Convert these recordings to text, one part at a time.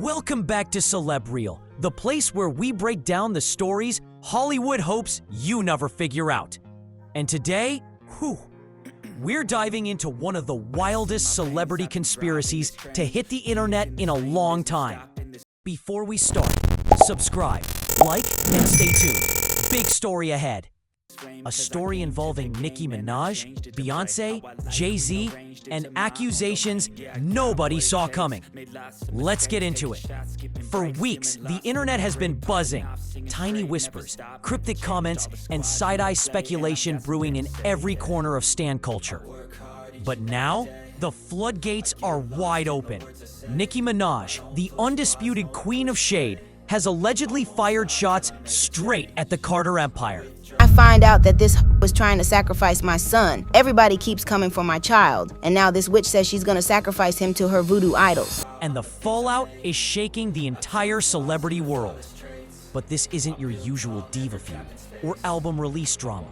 Welcome back to CelebReel, the place where we break down the stories Hollywood hopes you never figure out. And today, we're diving into one of the wildest celebrity conspiracies to hit the internet in a long time. Before we start, subscribe, like, and stay tuned. Big story ahead. A story involving Nicki Minaj, Beyonce, Jay-Z, and accusations nobody saw coming. Let's get into it. For weeks, the internet has been buzzing. Tiny whispers, cryptic comments, and side-eye speculation brewing in every corner of stan culture. But now, the floodgates are wide open. Nicki Minaj, the undisputed queen of shade, has allegedly fired shots straight at the Carter Empire. I find out that this was trying to sacrifice my son. Everybody keeps coming for my child, and now this witch says she's gonna sacrifice him to her voodoo idols. And the fallout is shaking the entire celebrity world. But this isn't your usual diva feud or album release drama.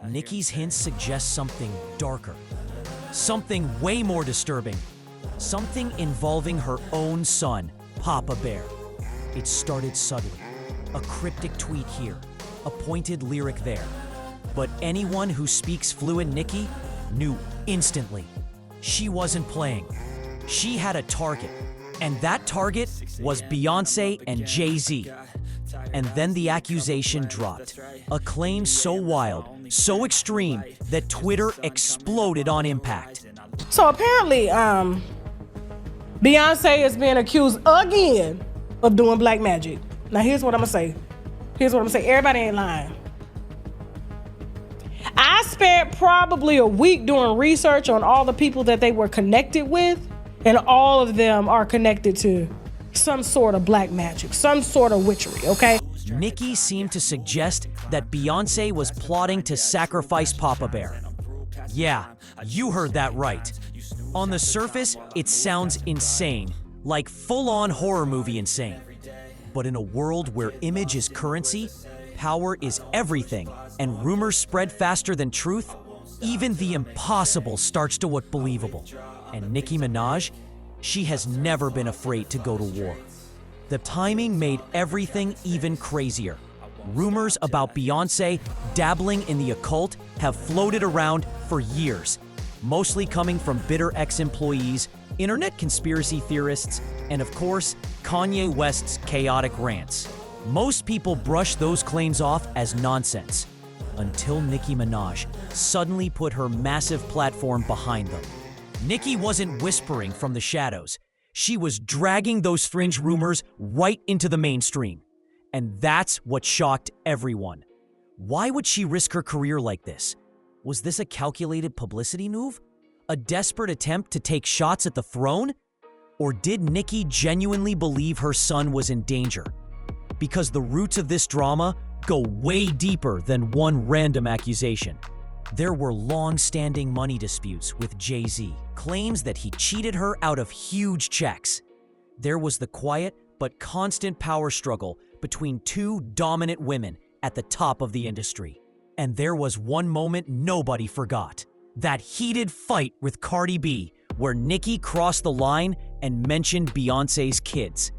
Nicki's hints suggest something darker, something way more disturbing, something involving her own son, Papa Bear. It started subtly, a cryptic tweet here, a pointed lyric there. But anyone who speaks fluent Nicki knew instantly. She wasn't playing. She had a target, and that target was Beyonce and Jay-Z. And then the accusation dropped, a claim so wild, so extreme, that Twitter exploded on impact. So apparently, Beyonce is being accused again of doing black magic. Now here's what I'm gonna say. Everybody ain't lying. I spent probably a week doing research on all the people that they were connected with, and all of them are connected to some sort of black magic, some sort of witchery, okay? Nicki seemed to suggest that Beyonce was plotting to sacrifice Papa Bear. Yeah, you heard that right. On the surface, it sounds insane, like full-on horror movie insane. But in a world where image is currency, power is everything, and rumors spread faster than truth, even the impossible starts to look believable. And Nicki Minaj, she has never been afraid to go to war. The timing made everything even crazier. Rumors about Beyonce dabbling in the occult have floated around for years, mostly coming from bitter ex-employees, internet conspiracy theorists, and of course, Kanye West's chaotic rants. Most people brush those claims off as nonsense, until Nicki Minaj suddenly put her massive platform behind them. Nicki wasn't whispering from the shadows. She was dragging those fringe rumors right into the mainstream. And that's what shocked everyone. Why would she risk her career like this? Was this a calculated publicity move? A desperate attempt to take shots at the throne? Or did Nicki genuinely believe her son was in danger? Because the roots of this drama go way deeper than one random accusation. There were long-standing money disputes with Jay-Z, claims that he cheated her out of huge checks. There was the quiet but constant power struggle between two dominant women at the top of the industry. And there was one moment nobody forgot. That heated fight with Cardi B, where Nicki crossed the line and mentioned Beyonce's kids.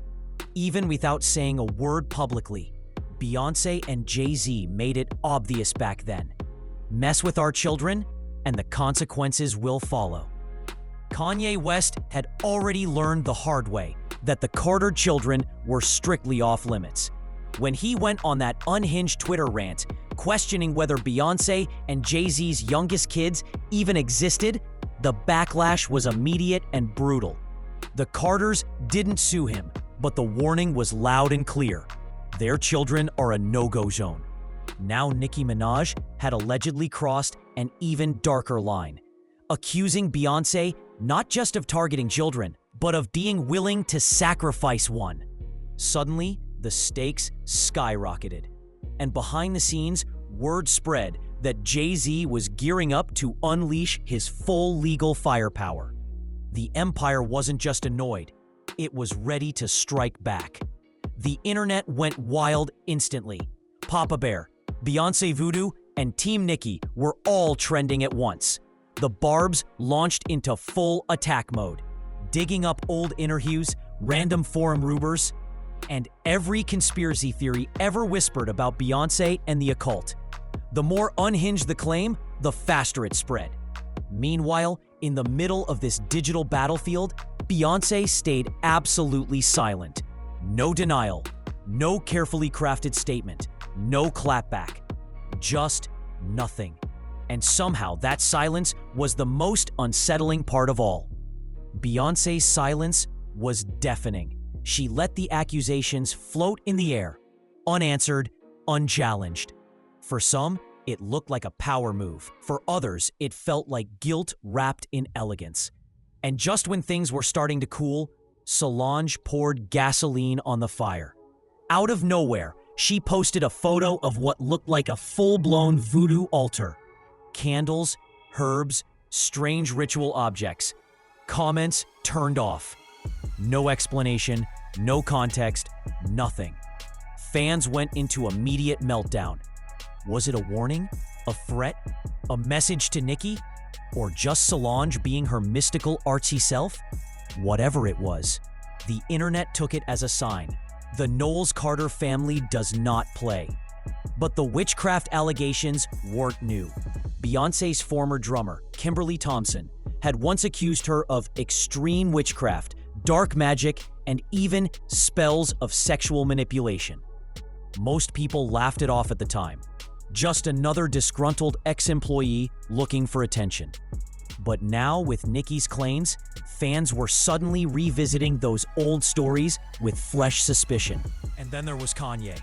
Even without saying a word publicly, Beyonce and Jay-Z made it obvious back then. Mess with our children, and the consequences will follow. Kanye West had already learned the hard way that the Carter children were strictly off limits. When he went on that unhinged Twitter rant, questioning whether Beyonce and Jay-Z's youngest kids even existed, the backlash was immediate and brutal. The Carters didn't sue him, but the warning was loud and clear. Their children are a no-go zone. Now Nicki Minaj had allegedly crossed an even darker line, accusing Beyonce not just of targeting children, but of being willing to sacrifice one. Suddenly, the stakes skyrocketed. And behind the scenes, word spread that Jay-Z was gearing up to unleash his full legal firepower. The empire wasn't just annoyed, it was ready to strike back. The internet went wild instantly. Papa Bear, Beyonce Voodoo, and Team Nicki were all trending at once. The Barbz launched into full attack mode, digging up old interviews, random forum rumors, and every conspiracy theory ever whispered about Beyonce and the occult. The more unhinged the claim, the faster it spread. Meanwhile, in the middle of this digital battlefield, Beyonce stayed absolutely silent. No denial, no carefully crafted statement, no clapback, just nothing. And somehow that silence was the most unsettling part of all. Beyonce's silence was deafening. She let the accusations float in the air, unanswered, unchallenged. For some, it looked like a power move. For others, it felt like guilt wrapped in elegance. And just when things were starting to cool, Solange poured gasoline on the fire. Out of nowhere, she posted a photo of what looked like a full-blown voodoo altar. Candles, herbs, strange ritual objects. Comments turned off. No explanation, no context, nothing. Fans went into immediate meltdown. Was it a warning? A threat? A message to Nicki? Or just Solange being her mystical, artsy self? Whatever it was, the internet took it as a sign. The Knowles Carter family does not play. But the witchcraft allegations weren't new. Beyonce's former drummer, Kimberly Thompson, had once accused her of extreme witchcraft, dark magic, and even spells of sexual manipulation. Most people laughed it off at the time. Just another disgruntled ex-employee looking for attention. But now, with Nicki's claims, fans were suddenly revisiting those old stories with fresh suspicion. And then there was Kanye.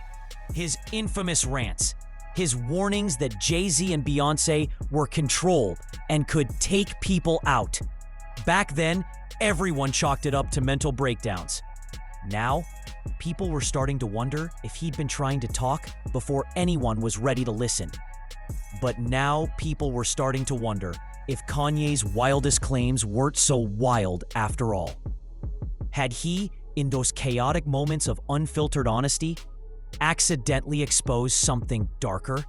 His infamous rants. His warnings that Jay-Z and Beyonce were controlled and could take people out. Back then, everyone chalked it up to mental breakdowns. Now, people were starting to wonder if he'd been trying to talk before anyone was ready to listen. But now, people were starting to wonder if Kanye's wildest claims weren't so wild after all. Had he, in those chaotic moments of unfiltered honesty, accidentally exposed something darker?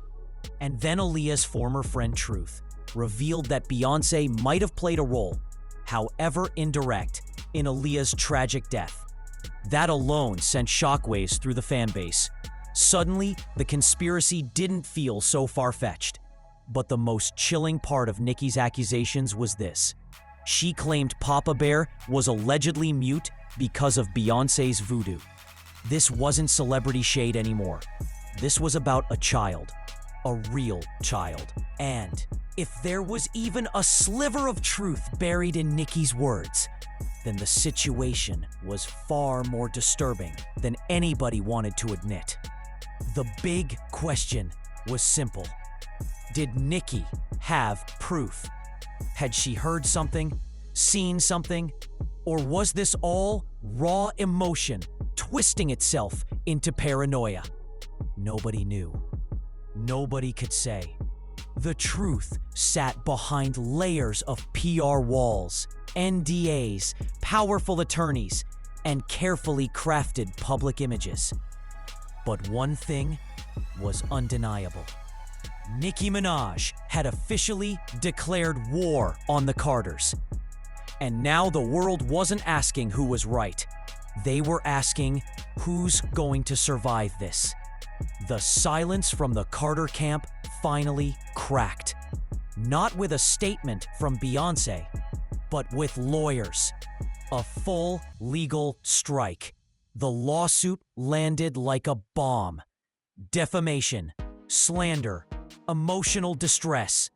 And then Aaliyah's former friend Truth revealed that Beyonce might have played a role, however indirect, in Aaliyah's tragic death. That alone sent shockwaves through the fan base. Suddenly, the conspiracy didn't feel so far-fetched. But the most chilling part of Nicki's accusations was this. She claimed Papa Bear was allegedly mute because of Beyonce's voodoo. This wasn't celebrity shade anymore. This was about a child. A real child. And if there was even a sliver of truth buried in Nicki's words, then the situation was far more disturbing than anybody wanted to admit. The big question was simple. Did Nicki have proof? Had she heard something, seen something, or was this all raw emotion twisting itself into paranoia? Nobody knew. Nobody could say. The truth sat behind layers of PR walls, NDAs, powerful attorneys, and carefully crafted public images. But one thing was undeniable. Nicki Minaj had officially declared war on the Carters. And now the world wasn't asking who was right. They were asking who's going to survive this. The silence from the Carter camp finally cracked. Not with a statement from Beyonce, but with lawyers. A full legal strike. The lawsuit landed like a bomb. Defamation, slander, emotional distress.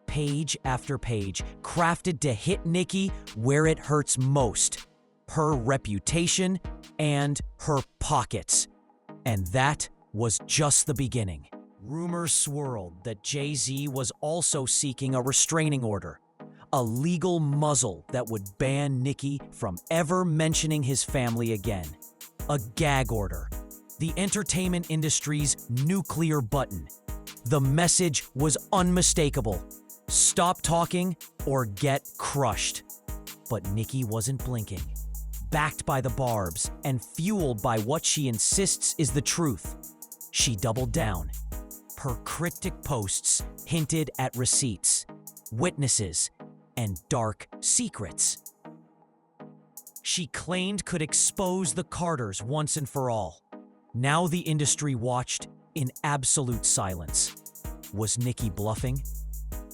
Page after page, crafted to hit Nicki where it hurts most. Her reputation and her pockets. And that was just the beginning. Rumors swirled that Jay-Z was also seeking a restraining order. A legal muzzle that would ban Nicki from ever mentioning his family again. A gag order. The entertainment industry's nuclear button. The message was unmistakable. Stop talking or get crushed. But Nicki wasn't blinking. Backed by the Barbz and fueled by what she insists is the truth, she doubled down. Her cryptic posts hinted at receipts, witnesses, and dark secrets. she claimed could expose the Carters once and for all. Now the industry watched in absolute silence. Was Nicki bluffing?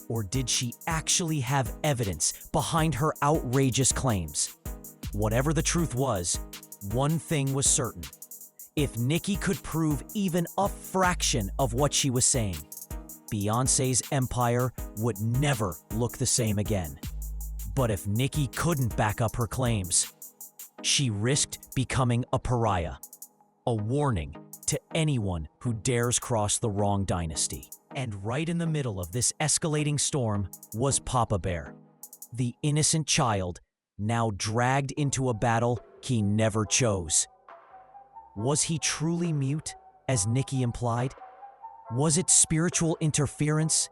Or did she actually have evidence behind her outrageous claims? Whatever the truth was, one thing was certain. If Nicki could prove even a fraction of what she was saying, Beyoncé's empire would never look the same again. But if Nicki couldn't back up her claims, she risked becoming a pariah, a warning to anyone who dares cross the wrong dynasty. And right in the middle of this escalating storm was Papa Bear, the innocent child now dragged into a battle he never chose. Was he truly mute, as Nicki implied? Was it spiritual interference,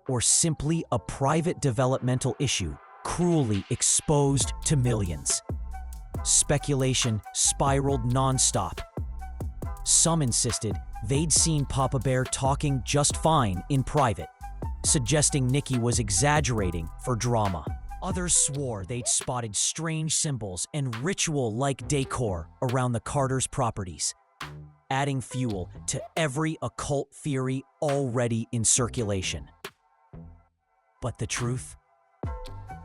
or simply a private developmental issue cruelly exposed to millions? Speculation spiraled nonstop. Some insisted they'd seen Papa Bear talking just fine in private, suggesting Nicki was exaggerating for drama. Others swore they'd spotted strange symbols and ritual-like decor around the Carters' properties, adding fuel to every occult theory already in circulation. But the truth?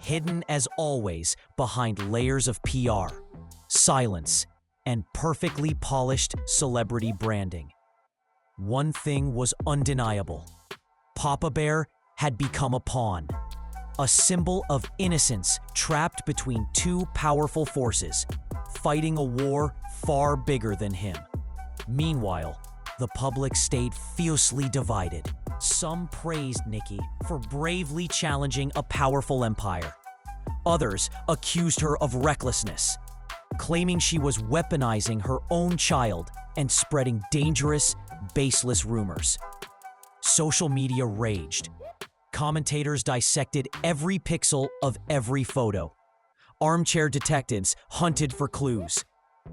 Hidden as always behind layers of PR, silence, and perfectly polished celebrity branding. One thing was undeniable. Papa Bear had become a pawn, a symbol of innocence trapped between two powerful forces, fighting a war far bigger than him. Meanwhile, the public stayed fiercely divided. Some praised Nicki for bravely challenging a powerful empire. Others accused her of recklessness, claiming she was weaponizing her own child and spreading dangerous, baseless rumors. Social media raged. Commentators dissected every pixel of every photo. Armchair detectives hunted for clues.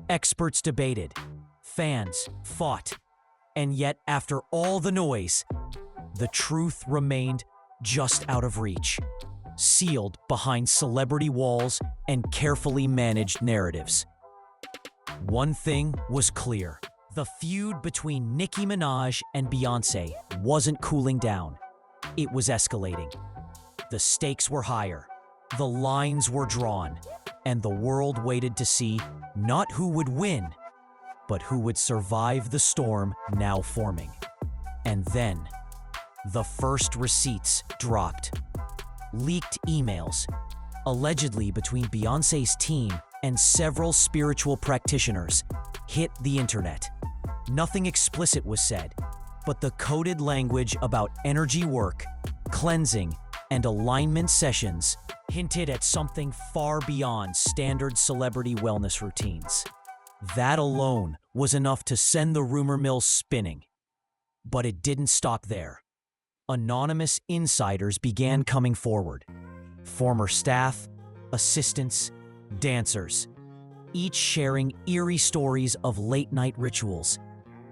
Experts debated. Fans fought. And yet, after all the noise, the truth remained just out of reach, sealed behind celebrity walls and carefully managed narratives. One thing was clear. The feud between Nicki Minaj and Beyoncé wasn't cooling down. It was escalating. The stakes were higher, the lines were drawn, and the world waited to see not who would win, but who would survive the storm now forming. And then, the first receipts dropped. Leaked emails, allegedly between Beyoncé's team and several spiritual practitioners, hit the internet. Nothing explicit was said, but the coded language about energy work, cleansing, and alignment sessions hinted at something far beyond standard celebrity wellness routines. That alone was enough to send the rumor mill spinning. But it didn't stop there. Anonymous insiders began coming forward. Former staff, assistants, dancers, each sharing eerie stories of late-night rituals,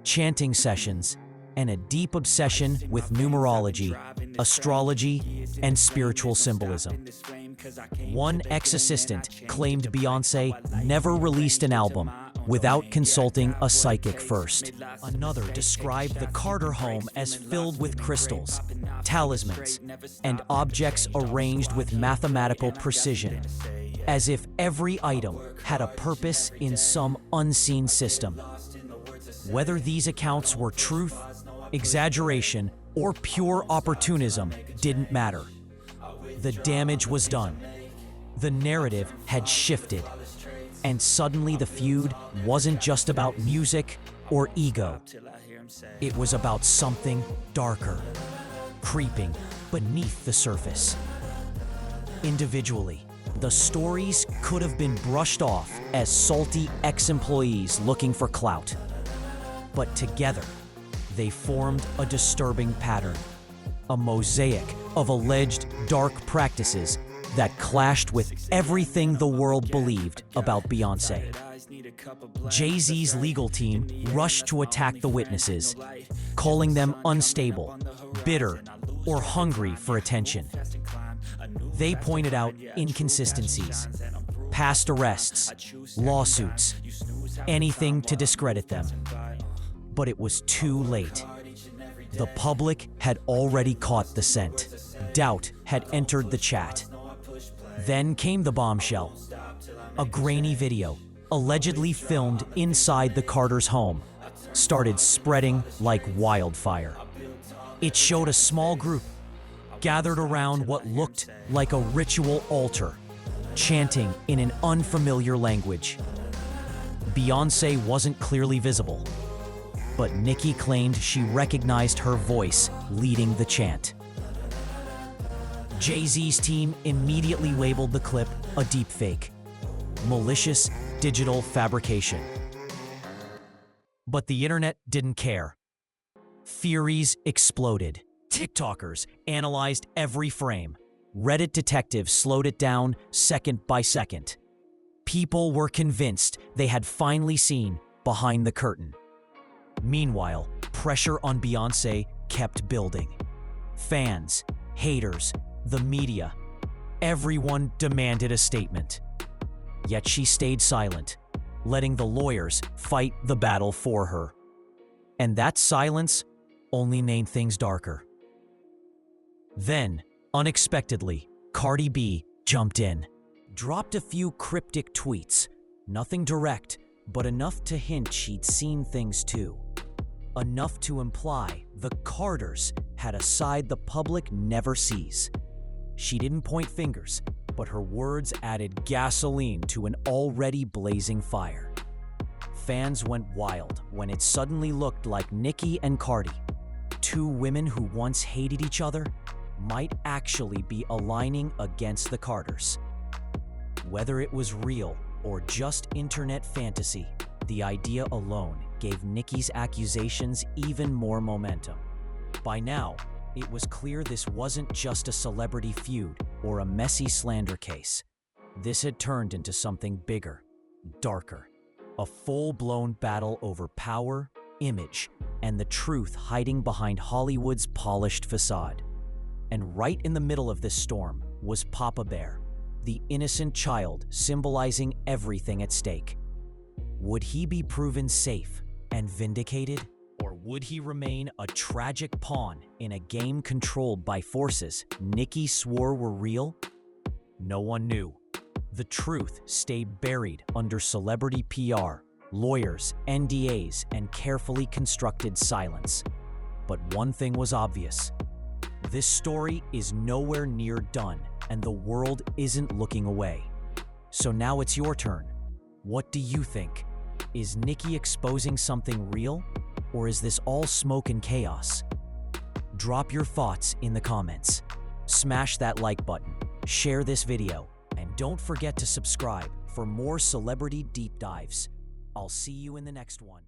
chanting sessions, and a deep obsession with numerology, astrology, and spiritual symbolism. One ex-assistant claimed Beyoncé never released an album without consulting a psychic first. Another described the Carter home as filled with crystals, talismans, and objects arranged with mathematical precision, as if every item had a purpose in some unseen system. Whether these accounts were truth, exaggeration, or pure opportunism didn't matter. The damage was done. The narrative had shifted. And suddenly the feud wasn't just about music or ego. It was about something darker, creeping beneath the surface. Individually, the stories could have been brushed off as salty ex-employees looking for clout. But together, they formed a disturbing pattern, a mosaic of alleged dark practices that clashed with everything the world believed about Beyoncé. Jay-Z's legal team rushed to attack the witnesses, calling them unstable, bitter, or hungry for attention. They pointed out inconsistencies, past arrests, lawsuits, anything to discredit them. But it was too late. The public had already caught the scent. Doubt had entered the chat. Then came the bombshell. A grainy video, allegedly filmed inside the Carters' home, started spreading like wildfire. It showed a small group gathered around what looked like a ritual altar, chanting in an unfamiliar language. Beyoncé wasn't clearly visible, but Nicki claimed she recognized her voice leading the chant. Jay-Z's team immediately labeled the clip a deepfake, malicious digital fabrication. But the internet didn't care. Theories exploded. TikTokers analyzed every frame. Reddit detectives slowed it down second by second. People were convinced they had finally seen behind the curtain. Meanwhile, pressure on Beyoncé kept building. Fans, haters, the media, everyone demanded a statement. Yet she stayed silent, letting the lawyers fight the battle for her. And that silence only made things darker. Then, unexpectedly, Cardi B jumped in, dropped a few cryptic tweets, nothing direct, but enough to hint she'd seen things too. Enough to imply the Carters had a side the public never sees. She didn't point fingers, but her words added gasoline to an already blazing fire. Fans went wild when it suddenly looked like Nicki and Cardi, two women who once hated each other, might actually be aligning against the Carters. Whether it was real or just internet fantasy, the idea alone gave Nicki's accusations even more momentum. By now, it was clear this wasn't just a celebrity feud or a messy slander case. This had turned into something bigger, darker, a full-blown battle over power, image, and the truth hiding behind Hollywood's polished facade. And right in the middle of this storm was Papa Bear, the innocent child symbolizing everything at stake. Would he be proven safe and vindicated? Or would he remain a tragic pawn in a game controlled by forces Nicki swore were real? No one knew. The truth stayed buried under celebrity PR, lawyers, NDAs, and carefully constructed silence. But one thing was obvious. This story is nowhere near done, and the world isn't looking away. So now it's your turn. What do you think? Is Nicki exposing something real? Or is this all smoke and chaos? Drop your thoughts in the comments. Smash that like button, share this video, and don't forget to subscribe for more celebrity deep dives. I'll see you in the next one.